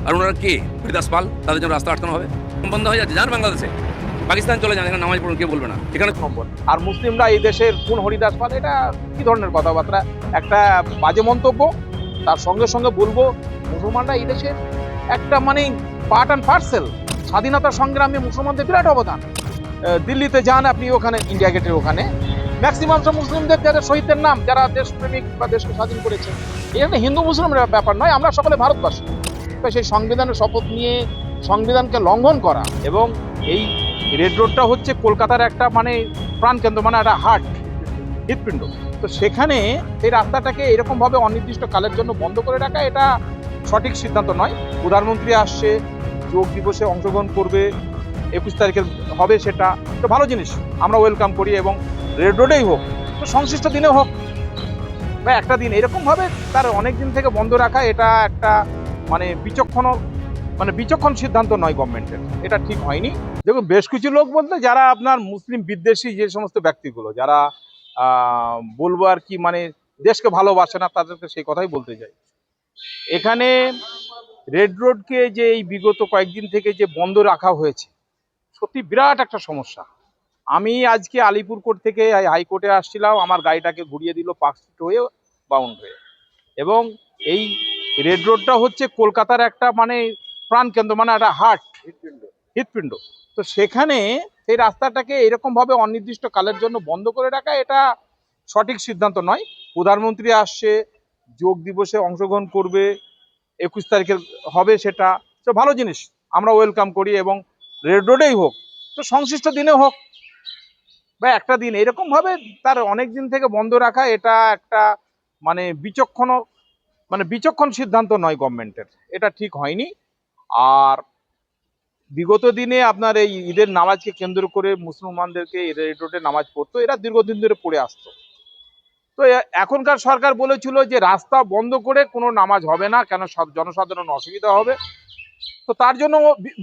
আর ওনারা কে? হরিদাস পাল, তাদের জন্য রাস্তা আটকানো হবে? বন্ধ হয়ে যাচ্ছে, যান বাংলাদেশে, পাকিস্তান চলে যান, এখানে নামাজ পড়ুন, কে বলবে না? এখানে নম্বর। আর মুসলিমরা এই দেশের কোন হরিদাস পাল, এটা কি ধরনের কথাবার্তা? একটা বাজে মন্তব্য। তার সঙ্গে সঙ্গে বলবো, মুসলমানরা এই দেশের একটা মানে পার্ট অ্যান্ড পার্সেল। স্বাধীনতা সংগ্রামে মুসলমানদের বিরাট অবদান। দিল্লিতে যান আপনি, ওখানে ইন্ডিয়া গেটের ওখানে ম্যাক্সিমাম সব মুসলিমদের যারা শহীদদের নাম, যারা দেশপ্রেমিক বা দেশকে স্বাধীন করেছে। এখানে হিন্দু মুসলিমের ব্যাপার নয়, আমরা সকলে ভারতবাসী। সেই সংবিধানের শপথ নিয়ে সংবিধানকে লঙ্ঘন করা, এবং এই রেড রোডটা হচ্ছে কলকাতার একটা মানে প্রাণকেন্দ্র, মানে একটা হার্ট, হৃৎপিণ্ড। তো সেখানে এই রাস্তাটাকে এরকমভাবে অনির্দিষ্ট কালের জন্য বন্ধ করে রাখা, এটা সঠিক সিদ্ধান্ত নয়। প্রধানমন্ত্রী আসছে, যোগ দিবসে অংশগ্রহণ করবে, 21 তারিখে হবে, সেটা তো ভালো জিনিস, আমরা ওয়েলকাম করি। এবং রেড রোডেই হোক, তো সংশ্লিষ্ট দিনে হোক বা একটা দিন এরকমভাবে তার অনেক দিন থেকে বন্ধ রাখা, এটা একটা মানে বিচক্ষণ সিদ্ধান্ত নয় গভর্নমেন্টের, এটা ঠিক হয়নি। দেখুন, বেশ কিছু লোক বলতে যারা আপনার মুসলিম বিদ্বেষী যে সমস্ত ব্যক্তিগুলো, যারা বলবো আর কি, মানে দেশকে ভালোবাসে না, তাদেরকে সেই কথাই বলতে চাই। এখানে রেড রোডকে যে এই বিগত কয়েকদিন থেকে যে বন্ধ রাখা হয়েছে, সত্যি বিরাট একটা সমস্যা। আমি আজকে আলিপুর কোর্ট থেকে হাইকোর্টে আসছিলাম, আমার গাড়িটাকে ঘুরিয়ে দিল পার্ক স্ট্রিট হয়ে, বাউন্ড হয়ে। এবং এই রেড রোডটা হচ্ছে কলকাতার একটা মানে প্রাণকেন্দ্র, মানে একটা হার্ট, হৃৎপিণ্ড। তো সেখানে সেই রাস্তাটাকে এরকমভাবে অনির্দিষ্ট কালের জন্য বন্ধ করে রাখা, এটা সঠিক সিদ্ধান্ত নয়। প্রধানমন্ত্রী আসছে, যোগ দিবসে অংশগ্রহণ করবে, 21 তারিখে হবে, সেটা তো ভালো জিনিস, আমরা ওয়েলকাম করি। এবং রেড রোডেই হোক, তো সংশ্লিষ্ট দিনে হোক বা একটা দিন এরকমভাবে তার অনেক দিন থেকে বন্ধ রাখা, এটা একটা মানে বিচক্ষণ সিদ্ধান্ত নয় গভর্নমেন্টের, এটা ঠিক হয়নি। আর বিগত দিনে আপনার এই ঈদের নামাজকে কেন্দ্র করে মুসলমানদেরকে রেড রোডে নামাজ পড়তো, এরা দীর্ঘদিন ধরে পড়ে আসতো। তো এখনকার সরকার বলেছিল যে রাস্তা বন্ধ করে কোনো নামাজ হবে না, কেন সব জনসাধারণ অসুবিধা হবে। তো তার জন্য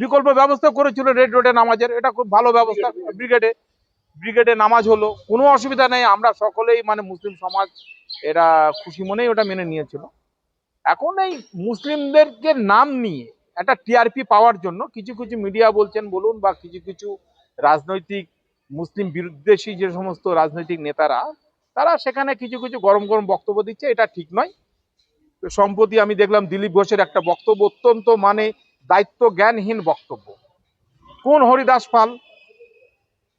বিকল্প ব্যবস্থা করেছিল রেড রোডে নামাজের, এটা খুব ভালো ব্যবস্থা। ব্রিগেডে নামাজ হলো, কোনো অসুবিধা নেই, আমরা সকলেই মানে মুসলিম সমাজ এরা খুশি মনেই ওটা মেনে নিয়েছিল। এখন এই মুসলিমদেরকে নাম নিয়ে একটা টিআরপি পাওয়ার জন্য কিছু কিছু মিডিয়া বলছেন বলুন, বা কিছু কিছু রাজনৈতিক মুসলিম বিদ্বেষী যে সমস্ত রাজনৈতিক নেতারা, তারা সেখানে কিছু কিছু গরম গরম বক্তব্য দিচ্ছে, এটা ঠিক নয়। তো সম্প্রতি আমি দেখলাম দিলীপ ঘোষের একটা বক্তব্য, অত্যন্ত মানে দায়িত্ব জ্ঞানহীন বক্তব্য। কোন হরিদাস পাল?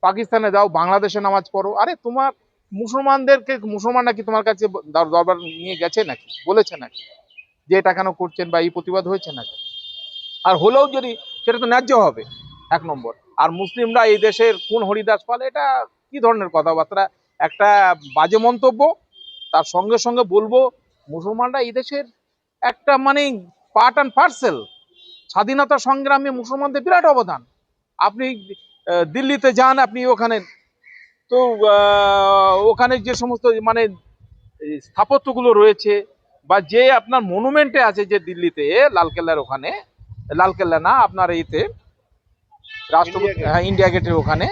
পাকিস্তানে যাও, বাংলাদেশে নামাজ পড়ো। আরে তোমার মুসলমান নাকি তোমার কাছে দরবার নিয়ে গেছে নাকি, বলেছে নাকি যে এটা কেন করছেন, বা এই প্রতিবাদ হয়েছে নাকি? আর হলেও যদি, সেটা তো ন্যায্য হবে, এক নম্বর। আর মুসলিমরা এই দেশের কোন হরিদাস পাল, এটা কি ধরনের কথাবার্তা? একটা বাজে মন্তব্য। তার সঙ্গে সঙ্গে বলবো, মুসলমানরা এই দেশের একটা মানে পার্ট অ্যান্ড পার্সেল। স্বাধীনতা সংগ্রামে মুসলমানদের বিরাট অবদান। আপনি দিল্লিতে যান আপনি, ওখানে তো ওখানে যে সমস্ত মানে স্থাপত্যগুলো রয়েছে, বা যে আপনার মনুমেন্টে আছে, যে দিল্লিতে লালকেল্লার ওখানে, লালকেল্লা না আপনার এইতে রাষ্ট্রপতি, হ্যাঁ, ইন্ডিয়া গেটের ওখানে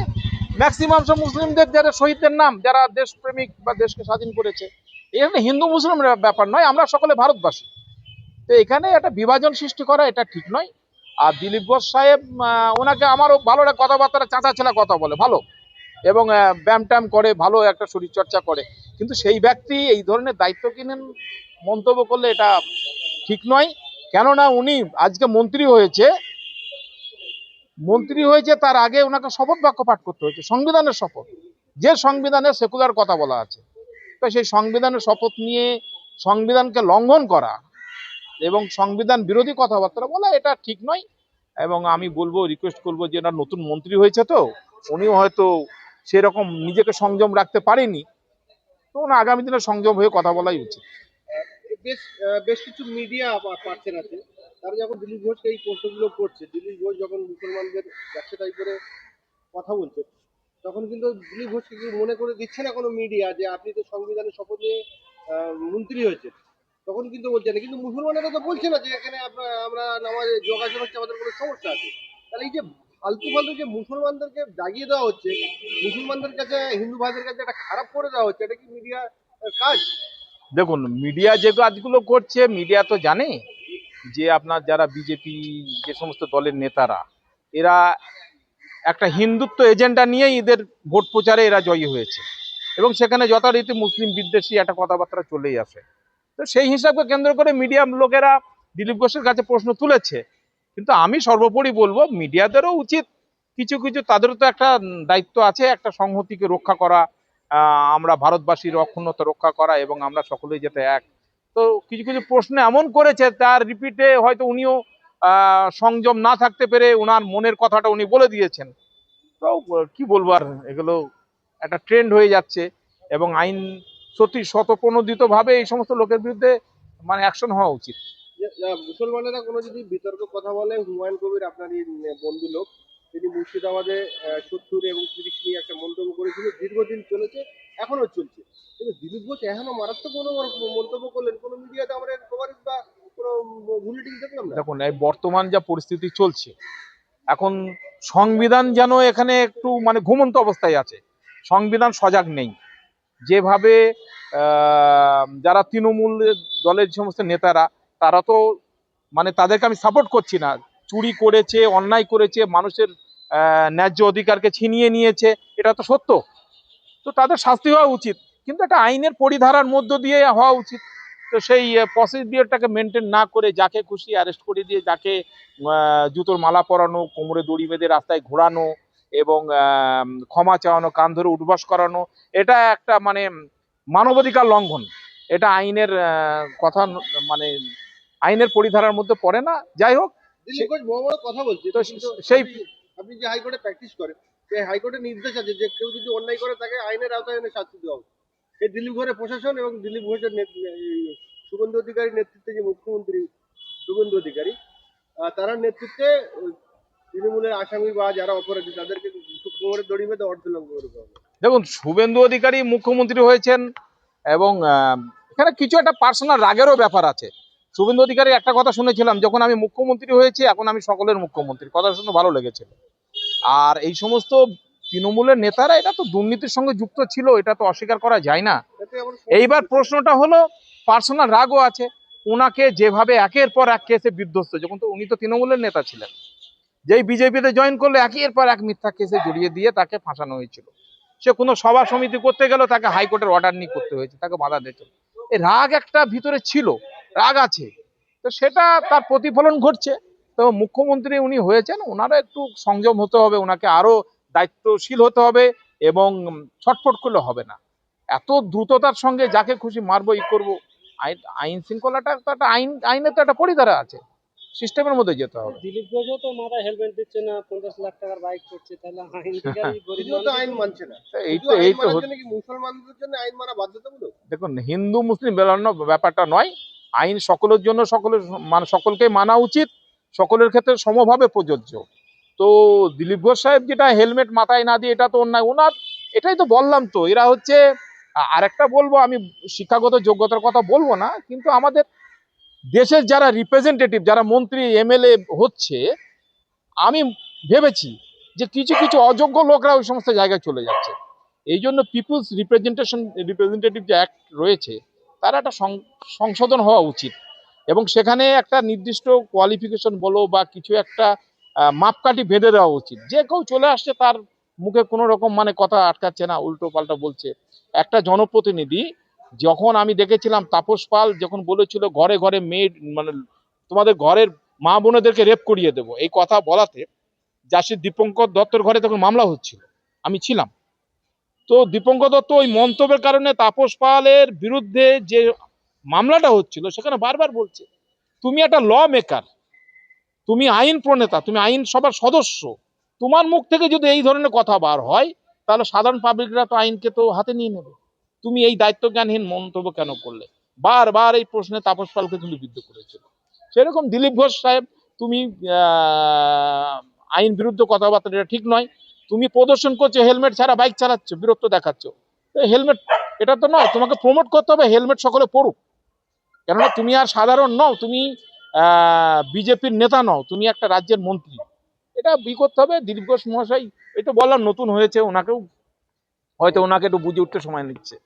ম্যাক্সিমাম সব মুসলিমদের যারা শহীদদের নাম, যারা দেশপ্রেমিক বা দেশকে স্বাধীন করেছে। এখানে হিন্দু মুসলিমের ব্যাপার নয়, আমরা সকলে ভারতবাসী। তো এখানে একটা বিভাজন সৃষ্টি করা, এটা ঠিক নয়। আর দিলীপ ঘোষ সাহেব, ওনাকে আমারও ভালো লাগে, কথাবার্তা চাঁচা ছেলে কথা বলে ভালো, এবং ব্যায়াম ট্যাম করে, ভালো একটা শরীরচর্চা করে। কিন্তু সেই ব্যক্তি এই ধরনের দায়িত্বহীন মন্তব্য করলে এটা ঠিক নয়। কেননা উনি আজকে মন্ত্রী হয়েছে, তার আগে ওনাকে শপথ বাক্য পাঠ করতে হয়েছে, সংবিধানের শপথ, যে সংবিধানে সেকুলার কথা বলা আছে। তো সেই সংবিধানের শপথ নিয়ে সংবিধানকে লঙ্ঘন করা এবং সংবিধান বিরোধী কথাবার্তা বলা, এটা ঠিক নয়। এবং আমি বলবো, রিকোয়েস্ট করবো, যে না, নতুন মন্ত্রী হয়েছে, তো উনিও হয়তো সেরকম নিজেকে সংযম রাখতে পারেনি, তো না, আগামী দিনে সংযম হয়ে কথা বলাই উচিত। বেশ বেশ কিছু মিডিয়া পার্সন আছে, তারা যখন দিলীপ ঘোষকে এই প্রশ্নগুলো করছে, দিলীপ ঘোষ যখন মুসলমানদের যাচ্ছেতাই করে কথা বলছে, তখন কিন্তু দিলীপ ঘোষকে কি মনে করে দিচ্ছে না কোনো মিডিয়া যে আপনি তো সংবিধানের শপথ নিয়ে মন্ত্রী হয়েছে, তখন কিন্তু বলছে না। কিন্তু মুসলমানেরা তো বলছে না যে এখানে আমরা নামাজ যোগাযোগ হচ্ছে, আমাদের কোনো সমস্যা আছে। তাহলে এই যে ফালতু ফালতু যে মুসলমানদেরকে জাগিয়ে দেওয়া হচ্ছে, মুসলমানদের কাছে, হিন্দু ভাইদের কাছে একটা খারাপ করে দেওয়া হচ্ছে, এটা কি মিডিয়া কাজ? দেখুন, মিডিয়া যে কাজগুলো করছে, মিডিয়া তো জানে যে আপনার যারা বিজেপি যে সমস্ত দলের নেতারা, এরা একটা হিন্দুত্ব এজেন্ডা নিয়েই এদের ভোট প্রচারে এরা জয়ী হয়েছে, এবং সেখানে যথারীতি মুসলিম বিদ্বেষী একটা কথাবার্তা চলেই আসে। তো সেই হিসাবকে কেন্দ্র করে মিডিয়াম লোকেরা দিলীপ ঘোষের কাছে প্রশ্ন তুলেছে। কিন্তু আমি সর্বোপরি বলবো, মিডিয়াদেরও উচিত কিছু কিছু, তাদেরও তো একটা দায়িত্ব আছে, একটা সংহতিকে রক্ষা করা, আমরা ভারতবাসীর অক্ষুণ্ণতা রক্ষা করা, এবং আমরা সকলেই যাতে এক। তো কিছু কিছু প্রশ্ন এমন করেছে, তার রিপিটে হয়তো উনিও সংযম না থাকতে পেরে ওনার মনের কথাটা উনি বলে দিয়েছেন। তো কি বলবো আর, এগুলো একটা ট্রেন্ড হয়ে যাচ্ছে, এবং আইন সত্যি শতপ্রণোদিত ভাবে এই সমস্ত লোকের বিরুদ্ধে মানে অ্যাকশন হওয়া উচিত। মুসলমানেরা কোনো যদি বিতর্ক কথা বলে, হুমায়ুন কবির আপনারই বন্ধু লোক, তিনি মুর্শিদাবাদে 70 এবং 30 নিয়ে একটা মন্তব্য করেছিল, দীর্ঘদিন চলেছে, এখনো চলছে। কিন্তু দিলীপ ঘোষ এখনো মারাত্মক কোনো মন্তব্য করলেন, কোনো মিডিয়াতে আমরা কভারেজ বা কোনো বুলেটিন দেখলাম না। দেখুন, এই বর্তমান যা পরিস্থিতি চলছে, এখন সংবিধান যেন এখানে একটু মানে ঘুমন্ত অবস্থায় আছে, সংবিধান সজাগ নেই। যেভাবে যারা তৃণমূল দলের সমস্ত নেতারা, তারা তো মানে তাদেরকে আমি সাপোর্ট করছি না, চুরি করেছে, অন্যায় করেছে, মানুষের ন্যায্য অধিকারকে ছিনিয়ে নিয়েছে, এটা তো সত্য। তো তাদের শাস্তি হওয়া উচিত, কিন্তু একটা আইনের পরিধারার মধ্য দিয়ে হওয়া উচিত। তো সেই প্রসিডিওরটাকে মেনটেন না করে যাকে খুশি অ্যারেস্ট করে দিয়ে, যাকে জুতোর মালা পরানো, কোমরে দড়ি বেঁধে রাস্তায় ঘোরানো, এবং ক্ষমা চাওয়ানো, কান ধরে উঠবাস করানো, এটা একটা মানে মানবাধিকার লঙ্ঘন। এটা আইনের কথা মানে আইনের পরিধারার মধ্যে পড়ে না। যাই হোক, দিলীপ ঘোষ বড় বড় কথা বলছে, তো কিন্তু সেই আপনি যে হাইকোর্টে প্র্যাকটিস করেন, সেই হাইকোর্টের নির্দেশ আছে যে কেউ যদি অন্যায় করে তাকে আইনের আওতায় এনে শাস্তি দেওয়া হবে। এই দিলীপ ঘোষের প্রশাসন এবং দিলীপ ঘোষের শুভেন্দু অধিকারীর নেতৃত্বে যে মুখ্যমন্ত্রী শুভেন্দু অধিকারী, তার নেতৃত্বে তৃণমূলের আসামি বা যারা অপরাধী তাদেরকে কোমরে দড়ি বেঁধে অর্ধলঙ্ঘ করে দেওয়া হবে। দেখুন, শুভেন্দু অধিকারী মুখ্যমন্ত্রী হয়েছেন, এবং এখানে কিছু একটা পার্সোনাল রাগেরও ব্যাপার আছে। শুভেন্দু অধিকারী একটা কথা শুনেছিলাম, যখন আমি মুখ্যমন্ত্রী হয়েছি, এখন আমি সকলের মুখ্যমন্ত্রী, কথা শুনে ভালো লেগেছিল। আর এই সমস্ত তৃণমূলের নেতারা এটা তো দুর্নীতির সঙ্গে যুক্ত ছিল, এটা তো অস্বীকার করা যায় না। এতে আমার এইবার প্রশ্নটা হলো, পার্সোনাল রাগও আছে। ওনাকে যেভাবে একের পর এক কেসে বিধ্বস্ত, যখন তো উনি তো তৃণমূলের নেতা ছিলেন, যেই বিজেপিতে জয়েন করলে একের পর এক মিথ্যা কেসে জড়িয়ে দিয়ে তাকে ফাঁসানো হয়েছিল। সে কোনো সভা সমিতি করতে গেল, তাকে হাইকোর্টের অর্ডার নিয়ে করতে হয়েছে, তাকে বাধা দিয়েছিল। এই রাগ একটা ভিতরে ছিল, রাগ আছে, তো সেটা তার প্রতিফলন ঘটছে। তো মুখ্যমন্ত্রী উনি হয়েছেন, ওনারা একটু সংযম হতে হবে, ওনাকে আরো দায়িত্বশীল হতে হবে, এবং ছটফট করলে হবে না। এত দ্রুততার সঙ্গে যাকে খুশি মারবো, ই করবো, আইন শৃঙ্খলাটা তো একটা আইনের তো একটা পরিধারা আছে, সিস্টেমের মধ্যে যেতে হবে। দিলীপ ঘোষও তো মাথায় হেলমেট দিচ্ছে না, 50 লাখ টাকার বাইক করছে, তাহলে আইন ঠিকারি গরিব যদিও তো আইন মানছে না। এই যদিও তো আইন এই তো মানার জন্য কি মুসলমানদের জন্য আইন মানা বাধ্যতামূলক? দেখুন, হিন্দু মুসলিম বেলানো ব্যাপারটা নয়, আইন সকলের জন্য, সকলের মানে সকলকে মানা উচিত, সকলের ক্ষেত্রে সমভাবে প্রযোজ্য। তো দিলীপ ঘোষ সাহেব যেটা হেলমেট মাথায় না দিয়ে, এটা তো অন্যায় ওনার। এটাই তো বললাম, তো এরা হচ্ছে আরেকটা বলবো, আমি শিক্ষাগত যোগ্যতার কথা বলবো না, কিন্তু আমাদের দেশের যারা রিপ্রেজেন্টেটিভ, যারা মন্ত্রী এমএলএ হচ্ছে, আমি ভেবেছি যে কিছু কিছু অযোগ্য লোকরা ওই সমস্ত জায়গায় চলে যাচ্ছে। এই জন্য পিপুলস রিপ্রেজেন্টেটিভ যে অ্যাক্ট রয়েছে, তার একটা সংশোধন হওয়া উচিত, এবং সেখানে একটা নির্দিষ্ট কোয়ালিফিকেশন বলো বা কিছু একটা মাপকাঠি বেঁধে দেওয়া উচিত। যে কেউ চলে আসছে, তার মুখে কোনো রকম মানে কথা আটকাচ্ছে না, উল্টো পাল্টা বলছে। একটা জনপ্রতিনিধি, যখন আমি দেখেছিলাম তাপস পাল যখন বলেছিল ঘরে ঘরে মেয়ে, মানে তোমাদের ঘরের মা বোনেদেরকে রেপ করিয়ে দেবো, এই কথা বলাতে জাসির দীপঙ্কর দত্তর ঘরে তখন মামলা হচ্ছিল, আমি ছিলাম। তো দীপঙ্কর দত্ত ওই মন্তব্যের কারণে তাপস পালের বিরুদ্ধে যে মামলাটা হচ্ছিল, সেখানে বারবার বলছে, তুমি একটা ল মেকার, তুমি আইন প্রণেতা, তুমি আইন সভার সদস্য, তোমার মুখ থেকে যদি এই ধরনের কথা বার হয়, তাহলে সাধারণ পাবলিকরা তো আইনকে তো হাতে নিয়ে নেবে। তুমি এই দায়িত্বজ্ঞানহীন মন্তব্য কেন করলে? বারবার এই প্রশ্নে তাপস পালকে কিন্তু বিদ্ধ করেছিল। সেরকম দিলীপ ঘোষ সাহেব, তুমি আইন বিরুদ্ধ কথাবার্তা, এটা ঠিক নয়। তুমি প্রদর্শন করছো, হেলমেট ছাড়া বাইক চালাচ্ছ, বিরক্ত দেখাচ্ছ, হেলমেট এটা তো নয়, তোমাকে প্রমোট করতে হবে হেলমেট সকলে পড়ুক। কেননা তুমি আর সাধারণ নও, তুমি বিজেপির নেতা নও, তুমি একটা রাজ্যের মন্ত্রী। এটা করতে হবে। দিলীপ ঘোষ মহাশয়, এটা বললাম নতুন হয়েছে, ওনাকেও হয়তো ওনাকে একটু বুঝে উঠতে সময় নিচ্ছে।